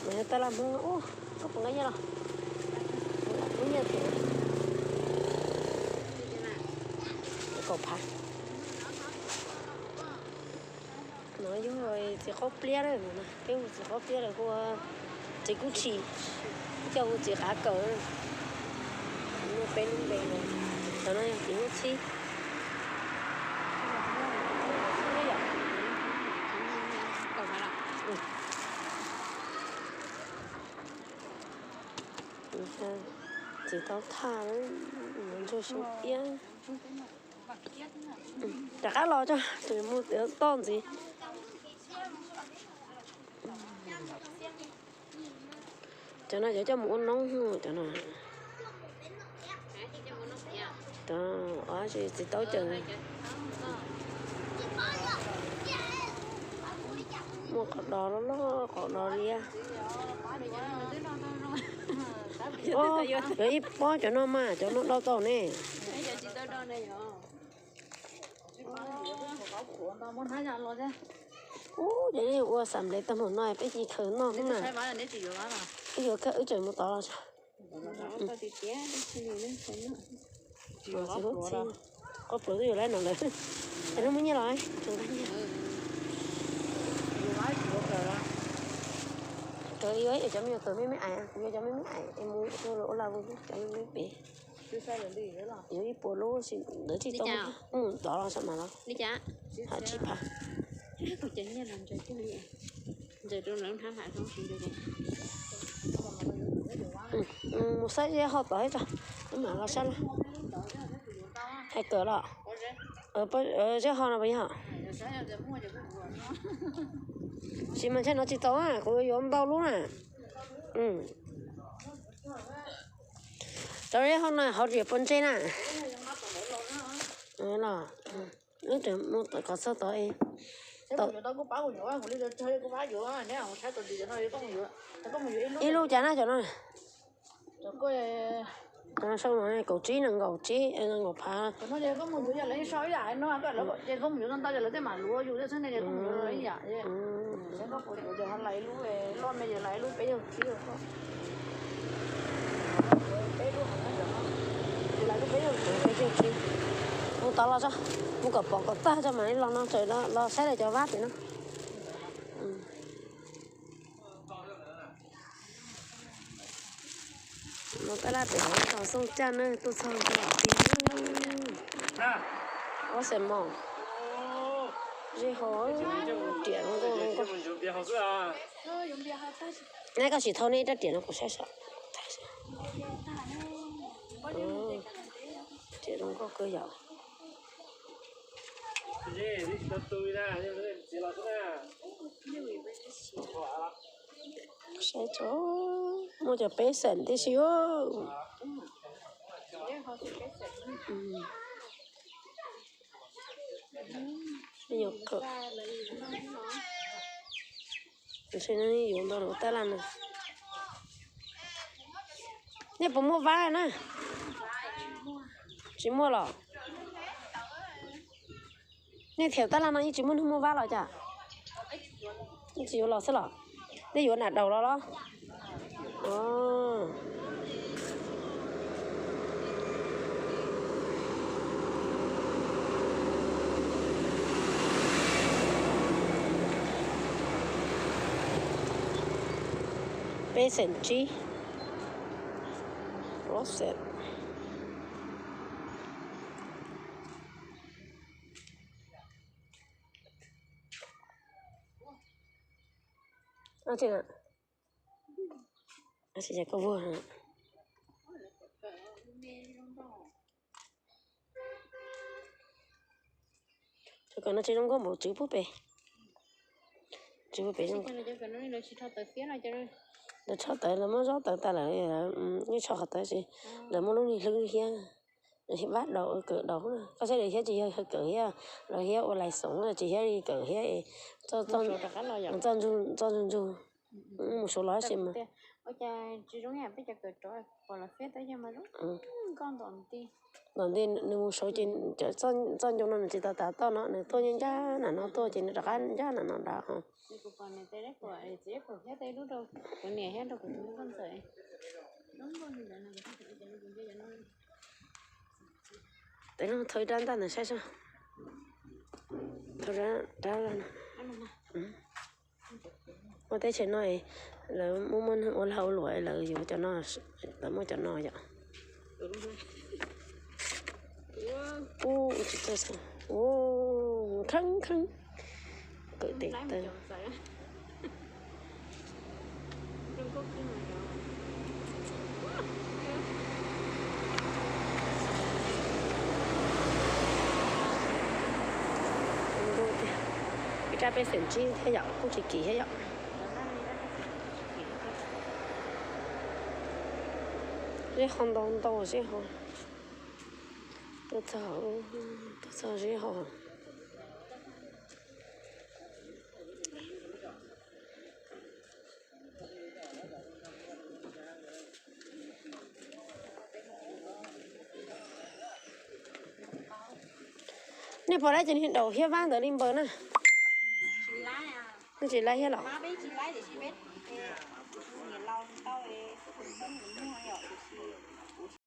Mày ta làm không? Ô, có phần cái gì đâu? Đúng như thế. Cổ phá. Nói chung rồi chỉ có ple đấy mà, cái chỉ có ple là của chỉ cũng chỉ cho chỉ khá cỡ, nó bên này, cho nó chỉ cũng chỉ. Chỉ tao thả nó cho số yên. Chả cá lo cho, tụi mua đứa to gì. Cho nó cho muốn nóng cho nó. Đó, chỉ tao chừng. Mua cọt đỏ nó cọt đỏ đi à. Ô, rồi ít bó cho nó mà, cho nó đau to nè. Ô, vậy thì ua sắm lấy tầm một nói, cái gì khởi nó cũng mà. Cái gì cái trời một to sao? Rồi sẽ hút xin. Có bữa gì lấy nó lấy. Cái nó mới như lại, chúng ta nha. Trời ơi, ở trong nhà tôi mấy ai, bây giờ mấy ai, em mua tôi lỗ là vui, cho mấy bé. Yếu ít bố lỗ xin đỡ chị tông. Đó là sao mà nó. Đi chả. Hả chị bà. Có chính nha làm chơi cái gì. Giờ tôi lớn tháng hại không xin được này. Một sách gì họ tới cho. Nhưng mà nó sao là. Hay cỡ đó. Chứ họ là bây giờ. Chị mà xem nó chỉ tao à, có yếu bao luôn à. Cho nên hôm nay họ chỉ phân trên à. Là. Nó chỉ một có sao tới. Ít lúc chán cho nó. Nó xong rồi cậu trí nó ngầu trí nó ngầu phá. Nó giờ có một giờ lấy sói lại nó cái nó giờ có một giờ ta giờ lấy cái màn lúa dù thế này giờ có một giờ lấy giả vậy. Sẽ có một giờ hắn lấy lúa về lo bây giờ lấy lúa bây giờ chỉ được không. Lấy lúa hắn lấy lúa bây giờ chỉ. Không tao lo cho. Không có bỏ ta cho mày lo trời lo xét để cho vát thì nó. Nó ta là để nó xong chân nữa tôi xong cho tiếng. Có xem mỏng. Gì hỏi tiền nó có. Này cái gì thâu này đã tiền nó cũng sẽ sợ. Tiền nó có cơ giàu. Sẽ cho mua cho bé sẵn tí xíu. Nhiều cỡ. Thế nó dùng đồ ta làm này. Nè bố mua vải nè. Chỉ mua lọ. Nè theo ta làm nó chỉ muốn mua vải lọ chả. Chỉ dùng lọ sẽ lọ. Để dùng nạt đầu đó. Pesenchi Roset. Chị ạ. Chị sẽ có vừa hả? Chứ còn nó chỉ không có một chữ búp bê. Chữ búp bê không có. Nó cho tới là mới rót tới ta là như cho tới gì là muốn lúc đi lưng kia thì bắt đầu cỡ đầu nữa có sẽ để hết chỉ hơi cỡ hết rồi hết lại sống rồi chỉ hết đi cỡ hết cho dân dân một số lá xem mà ở cha chỉ giống nhà bây giờ cởi trói bỏ là phết tới nhưng mà lúc con toàn ti đầu tiên nếu một số trên chân chân trong nó chỉ ta to nó này to nhân giá là nó to trên nó ăn giá là nó đã không thì của con này tới đấy của chỉ của hết tới lúc đâu của nè hết đâu của chúng con sợi đúng rồi thì là cái gì cho nó cũng bây giờ nó thế nó thời gian ta là sao sao thời gian đó là mà thế chị nói là muốn muốn hậu lụi là dùng cho nó tao mới cho nó vậy ô chị sao ô khăng khăng tự tiệt tên cái trái bê sển chi thế dạo cũng chỉ kỳ thế dạo cái không đông đâu chứ không tôi thở chứ không nè bỏ ra trên hiện đầu hiếp vang tới lên bờ nè nó chỉ lấy hết lọ